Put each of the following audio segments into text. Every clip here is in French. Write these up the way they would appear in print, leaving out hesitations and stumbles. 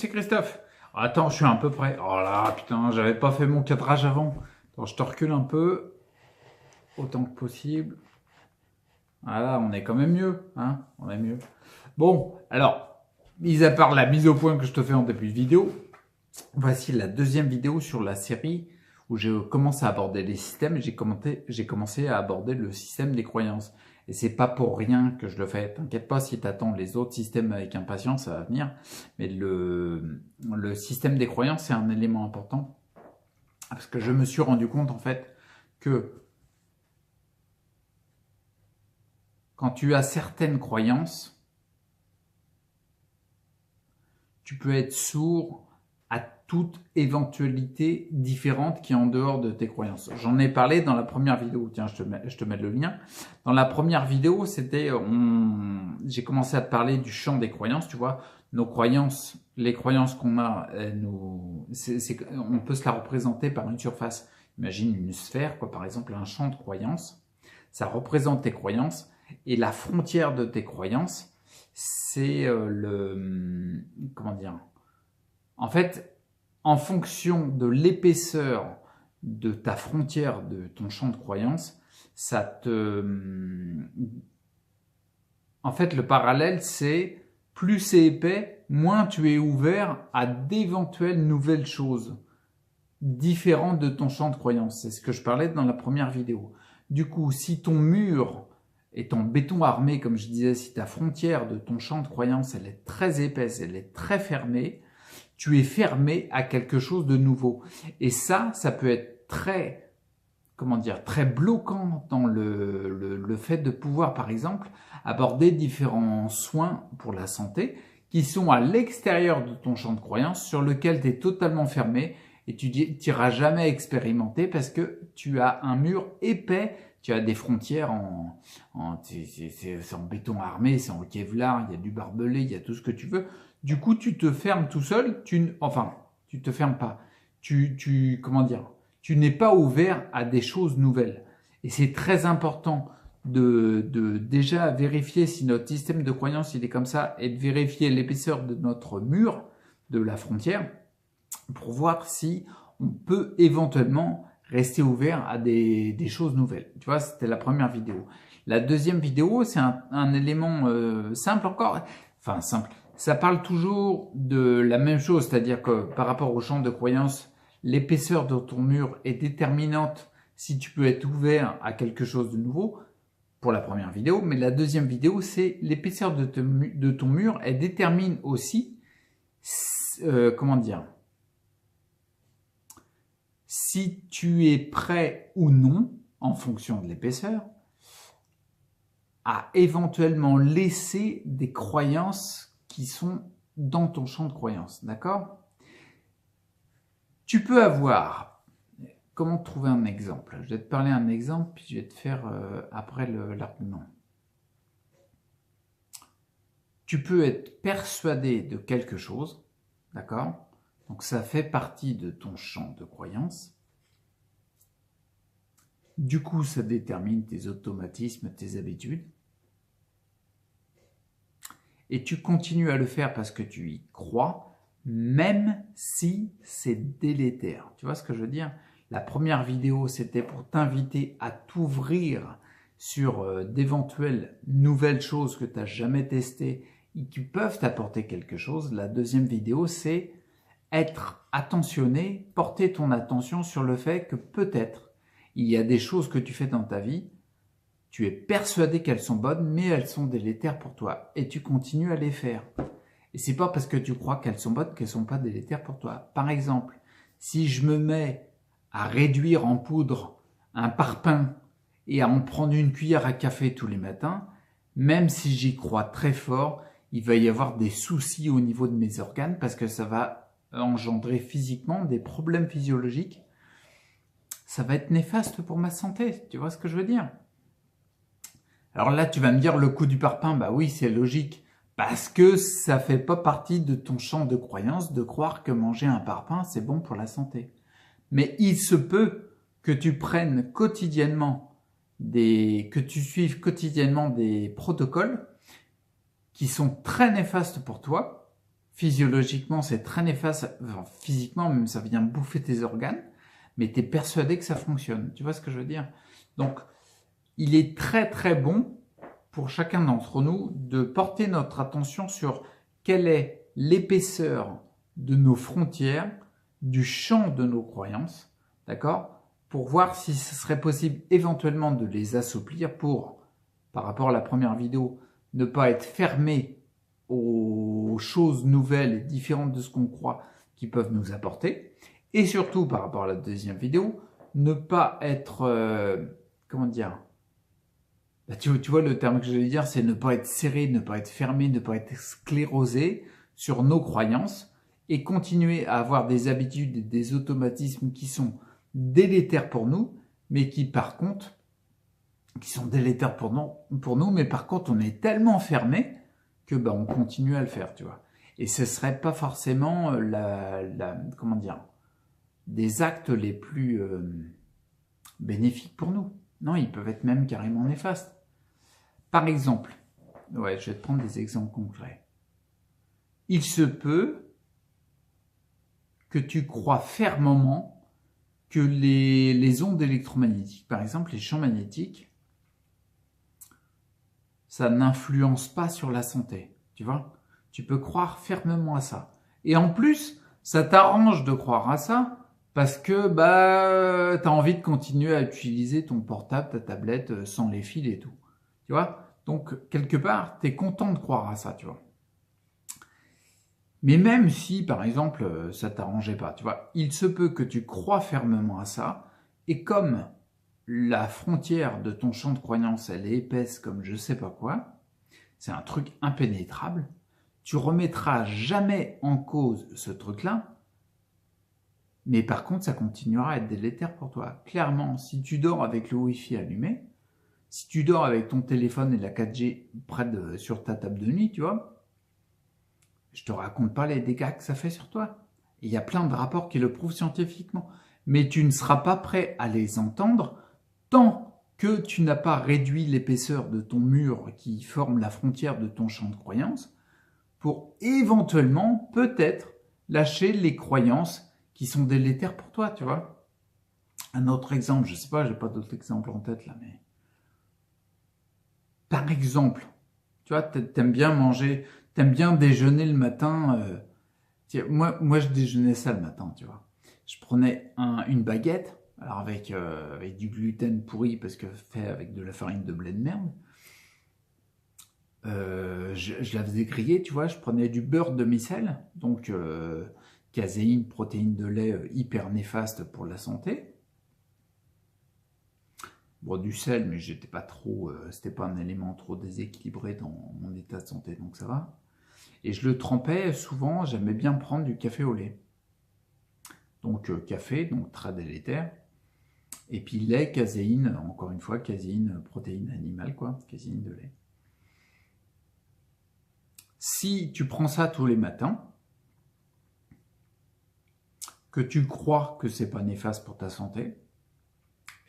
C'est Christophe. Attends, je suis à peu près. Oh là, putain, j'avais pas fait mon cadrage avant. Attends, je te recule un peu, autant que possible. Voilà, on est quand même mieux, hein. On est mieux. Bon, alors, mis à part la mise au point que je te fais en début de vidéo, voici la deuxième vidéo sur la série où je commence à aborder les systèmes et j'ai commencé à aborder le système des croyances. Et c'est pas pour rien que je le fais. T'inquiète pas, si t'attends les autres systèmes avec impatience, ça va venir. Mais le système des croyances, c'est un élément important. Parce que je me suis rendu compte, en fait, que quand tu as certaines croyances, tu peux être sourd à toute éventualité différente qui est en dehors de tes croyances. J'en ai parlé dans la première vidéo. Tiens, je te mets le lien. Dans la première vidéo, j'ai commencé à te parler du champ des croyances. Tu vois, nos croyances, les croyances qu'on a, on peut se la représenter par une surface. Imagine une sphère, quoi, par exemple, un champ de croyances. Ça représente tes croyances. Et la frontière de tes croyances, c'est comment dire. En fait, en fonction de l'épaisseur de ta frontière, de ton champ de croyance, en fait, le parallèle, c'est plus c'est épais, moins tu es ouvert à d'éventuelles nouvelles choses différentes de ton champ de croyance. C'est ce que je parlais dans la première vidéo. Du coup, si ton mur est en béton armé, comme je disais, si ta frontière de ton champ de croyance, elle est très épaisse, elle est très fermée, tu es fermé à quelque chose de nouveau. Et ça peut être très, comment dire, très bloquant dans le fait de pouvoir, par exemple, aborder différents soins pour la santé qui sont à l'extérieur de ton champ de croyance, sur lequel tu es totalement fermé et tu n'iras jamais expérimenter parce que tu as un mur épais, tu as des frontières c'est en béton armé, c'est en Kevlar, il y a du barbelé, il y a tout ce que tu veux. Du coup, tu te fermes tout seul, enfin, tu te fermes pas. Comment dire, tu n'es pas ouvert à des choses nouvelles. Et c'est très important de déjà vérifier si notre système de croyance il est comme ça et de vérifier l'épaisseur de notre mur, de la frontière, pour voir si on peut éventuellement rester ouvert à des choses nouvelles. Tu vois, c'était la première vidéo. La deuxième vidéo, c'est un élément simple encore, enfin simple. Ça parle toujours de la même chose, c'est-à-dire que par rapport au champ de croyance, l'épaisseur de ton mur est déterminante si tu peux être ouvert à quelque chose de nouveau pour la première vidéo. Mais la deuxième vidéo, c'est l'épaisseur de ton mur. Elle détermine aussi, comment dire, si tu es prêt ou non, en fonction de l'épaisseur, à éventuellement laisser des croyances qui sont dans ton champ de croyances, d'accord? Tu peux avoir, comment trouver un exemple? Je vais te parler un exemple, puis je vais te faire après l'argument. Tu peux être persuadé de quelque chose, d'accord? Donc ça fait partie de ton champ de croyances. Du coup, ça détermine tes automatismes, tes habitudes. Et tu continues à le faire parce que tu y crois, même si c'est délétère. Tu vois ce que je veux dire? La première vidéo, c'était pour t'inviter à t'ouvrir sur d'éventuelles nouvelles choses que tu n'as jamais testées et qui peuvent t'apporter quelque chose. La deuxième vidéo, c'est être attentionné, porter ton attention sur le fait que peut-être il y a des choses que tu fais dans ta vie, tu es persuadé qu'elles sont bonnes, mais elles sont délétères pour toi. Et tu continues à les faire. Et c'est pas parce que tu crois qu'elles sont bonnes qu'elles sont pas délétères pour toi. Par exemple, si je me mets à réduire en poudre un parpaing et à en prendre une cuillère à café tous les matins, même si j'y crois très fort, il va y avoir des soucis au niveau de mes organes parce que ça va engendrer physiquement des problèmes physiologiques. Ça va être néfaste pour ma santé. Tu vois ce que je veux dire? Alors là, tu vas me dire le coup du parpaing, bah oui, c'est logique, parce que ça fait pas partie de ton champ de croyance de croire que manger un parpaing, c'est bon pour la santé. Mais il se peut que tu prennes quotidiennement que tu suives quotidiennement des protocoles qui sont très néfastes pour toi, physiologiquement, c'est très néfaste, enfin, physiquement, même ça vient bouffer tes organes, mais tu es persuadé que ça fonctionne. Tu vois ce que je veux dire? Donc, il est très très bon pour chacun d'entre nous de porter notre attention sur quelle est l'épaisseur de nos frontières, du champ de nos croyances, d'accord? Pour voir si ce serait possible éventuellement de les assouplir pour, par rapport à la première vidéo, ne pas être fermé aux choses nouvelles et différentes de ce qu'on croit qui peuvent nous apporter. Et surtout, par rapport à la deuxième vidéo, ne pas être, comment dire, tu vois le terme que j'allais dire, c'est ne pas être serré, ne pas être fermé, ne pas être sclérosé sur nos croyances et continuer à avoir des habitudes et des automatismes qui sont délétères pour nous, mais qui par contre, qui sont délétères pour nous, mais par contre on est tellement fermé que on continue à le faire, tu vois. Et ce serait pas forcément comment dire, des actes les plus bénéfiques pour nous. Non, ils peuvent être même carrément néfastes. Par exemple, ouais, je vais te prendre des exemples concrets. Il se peut que tu crois fermement que les ondes électromagnétiques, par exemple les champs magnétiques, ça n'influence pas sur la santé, tu vois. Tu peux croire fermement à ça. Et en plus, ça t'arrange de croire à ça parce que tu as envie de continuer à utiliser ton portable, ta tablette sans les fils et tout. Tu vois? Donc, quelque part, tu es content de croire à ça, tu vois. Mais même si, par exemple, ça t'arrangeait pas, tu vois, il se peut que tu crois fermement à ça, et comme la frontière de ton champ de croyance, elle est épaisse comme je sais pas quoi, c'est un truc impénétrable, tu remettras jamais en cause ce truc-là, mais par contre, ça continuera à être délétère pour toi. Clairement, si tu dors avec le Wi-Fi allumé, si tu dors avec ton téléphone et la 4G sur ta table de nuit, tu vois, je te raconte pas les dégâts que ça fait sur toi. Il y a plein de rapports qui le prouvent scientifiquement. Mais tu ne seras pas prêt à les entendre tant que tu n'as pas réduit l'épaisseur de ton mur qui forme la frontière de ton champ de croyance pour éventuellement, peut-être, lâcher les croyances qui sont délétères pour toi, tu vois. Un autre exemple, je sais pas, j'ai pas d'autres exemples en tête là, mais... Par exemple, tu vois, t'aimes bien manger, t'aimes bien déjeuner le matin. Moi, je déjeunais ça le matin, tu vois. Je prenais une baguette, alors avec du gluten pourri parce que fait avec de la farine de blé de merde. Je la faisais griller, tu vois. Je prenais du beurre de micelle, donc caséine, protéines de lait hyper néfaste pour la santé. Bon, du sel, mais j'étais pas trop, c'était pas un élément trop déséquilibré dans mon état de santé, donc ça va. Et je le trempais souvent, j'aimais bien prendre du café au lait. Donc café, donc très délétère. Et puis lait, caséine, encore une fois, caséine, protéine animale, quoi, caséine de lait. Si tu prends ça tous les matins, que tu crois que c'est pas néfaste pour ta santé,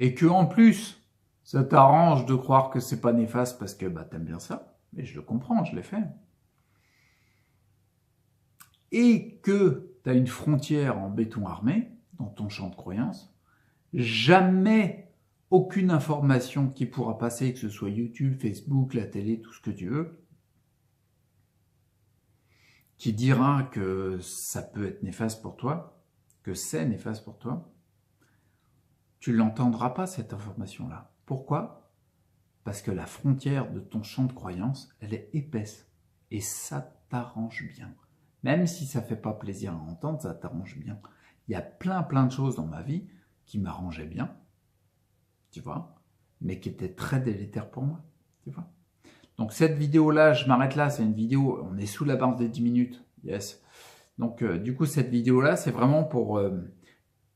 et que en plus, ça t'arrange de croire que c'est pas néfaste parce que t'aimes bien ça, mais je le comprends, je l'ai fait. Et que tu as une frontière en béton armé dans ton champ de croyance, jamais aucune information qui pourra passer, que ce soit YouTube, Facebook, la télé, tout ce que tu veux, qui dira que ça peut être néfaste pour toi, que c'est néfaste pour toi, tu l'entendras pas cette information-là. Pourquoi? Parce que la frontière de ton champ de croyance, elle est épaisse. Et ça t'arrange bien. Même si ça fait pas plaisir à entendre, ça t'arrange bien. Il y a plein de choses dans ma vie qui m'arrangeaient bien, tu vois, mais qui étaient très délétères pour moi, tu vois. Donc cette vidéo-là, je m'arrête là, c'est une vidéo, on est sous la barre des 10 minutes, yes. Donc du coup, cette vidéo-là, c'est vraiment pour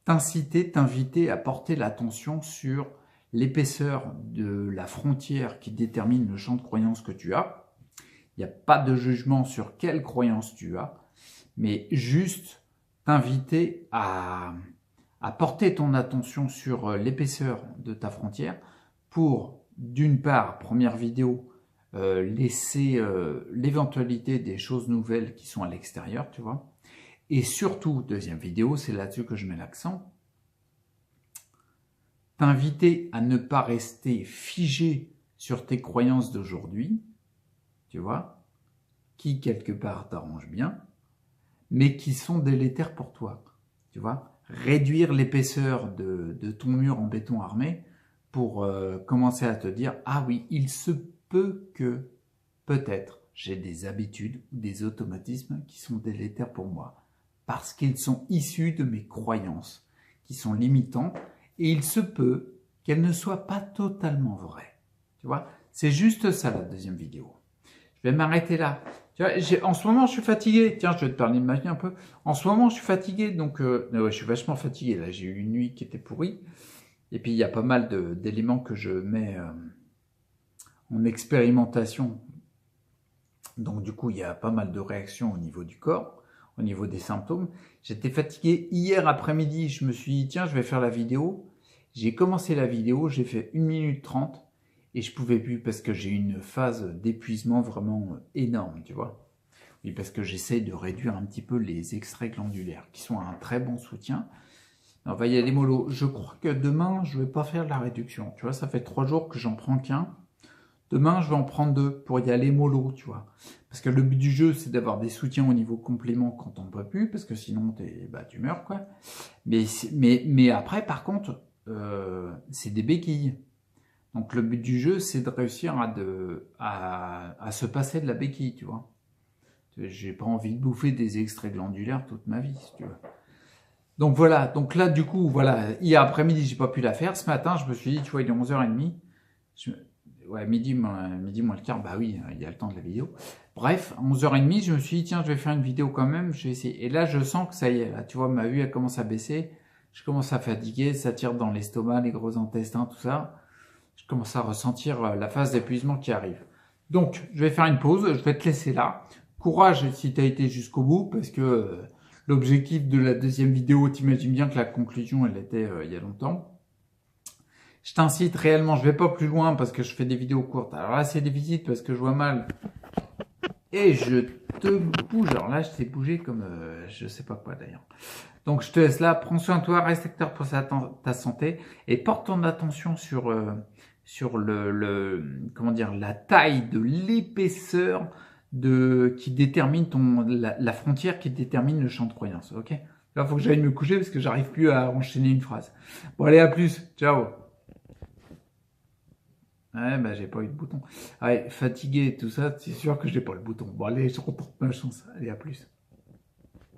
t'inciter, t'inviter à porter l'attention sur l'épaisseur de la frontière qui détermine le champ de croyance que tu as. Il n'y a pas de jugement sur quelle croyance tu as, mais juste t'inviter à porter ton attention sur l'épaisseur de ta frontière pour, d'une part, première vidéo, laisser l'éventualité des choses nouvelles qui sont à l'extérieur, tu vois. Et surtout, deuxième vidéo, c'est là-dessus que je mets l'accent, t'inviter à ne pas rester figé sur tes croyances d'aujourd'hui, tu vois, qui quelque part t'arrangent bien, mais qui sont délétères pour toi, tu vois. Réduire l'épaisseur de ton mur en béton armé pour commencer à te dire « Ah oui, il se peut que, peut-être, j'ai des habitudes ou des automatismes qui sont délétères pour moi, parce qu'ils sont issus de mes croyances, qui sont limitantes, et il se peut qu'elles ne soient pas totalement vraies. » Tu vois, c'est juste ça la deuxième vidéo. Je vais m'arrêter là. Tu vois, en ce moment, je suis fatigué. Tiens, je vais te parler de ma vie un peu. En ce moment, je suis fatigué, donc ouais, je suis vachement fatigué. Là, j'ai eu une nuit qui était pourrie. Et puis, il y a pas mal d'éléments que je mets en expérimentation. Donc, du coup, il y a pas mal de réactions au niveau du corps, au niveau des symptômes. J'étais fatigué hier après-midi. Je me suis dit, tiens, je vais faire la vidéo. J'ai commencé la vidéo, j'ai fait 1 minute 30. Et je pouvais plus parce que j'ai une phase d'épuisement vraiment énorme, tu vois. Oui, parce que j'essaye de réduire un petit peu les extraits glandulaires, qui sont un très bon soutien. On va y aller mollo. Je crois que demain, je vais pas faire la réduction. Tu vois, ça fait 3 jours que j'en prends qu'un. Demain, je vais en prendre 2 pour y aller mollo, tu vois. Parce que le but du jeu, c'est d'avoir des soutiens au niveau complément quand on ne peut plus, parce que sinon, tu meurs, quoi. Mais après, par contre, c'est des béquilles. Donc le but du jeu, c'est de réussir à se passer de la béquille, tu vois. J'ai pas envie de bouffer des extraits glandulaires toute ma vie, si tu veux. Donc voilà, donc là du coup, voilà, hier après-midi, j'ai pas pu la faire. Ce matin, je me suis dit, tu vois, il est 11h30. Ouais, midi moins le quart, bah oui, il y a le temps de la vidéo. Bref, à 11h30, je me suis dit, tiens, je vais faire une vidéo quand même, je vais essayer. Et là, je sens que ça y est, là, tu vois, ma vue, elle commence à baisser. Je commence à fatiguer, ça tire dans l'estomac, les gros intestins, tout ça. Je commence à ressentir la phase d'épuisement qui arrive. Donc, je vais faire une pause, je vais te laisser là. Courage si tu as été jusqu'au bout, parce que l'objectif de la deuxième vidéo, t'imagines bien que la conclusion, elle était il y a longtemps. Je t'incite réellement, je vais pas plus loin parce que je fais des vidéos courtes. Alors là, c'est difficile parce que je vois mal. Et je te bouge. Alors là, je t'ai bougé comme je sais pas quoi d'ailleurs. Donc, je te laisse là. Prends soin de toi, reste acteur pour ta santé et porte ton attention sur comment dire, la taille de l'épaisseur qui détermine la frontière qui détermine le champ de croyance. Ok? Là, il faut que j'aille me coucher parce que j'arrive plus à enchaîner une phrase. Bon, allez, à plus. Ciao. Ouais, bah, j'ai pas eu de bouton. Ouais, fatigué et tout ça, c'est sûr que j'ai pas le bouton. Bon, allez, je retente ma chance. Allez, à plus.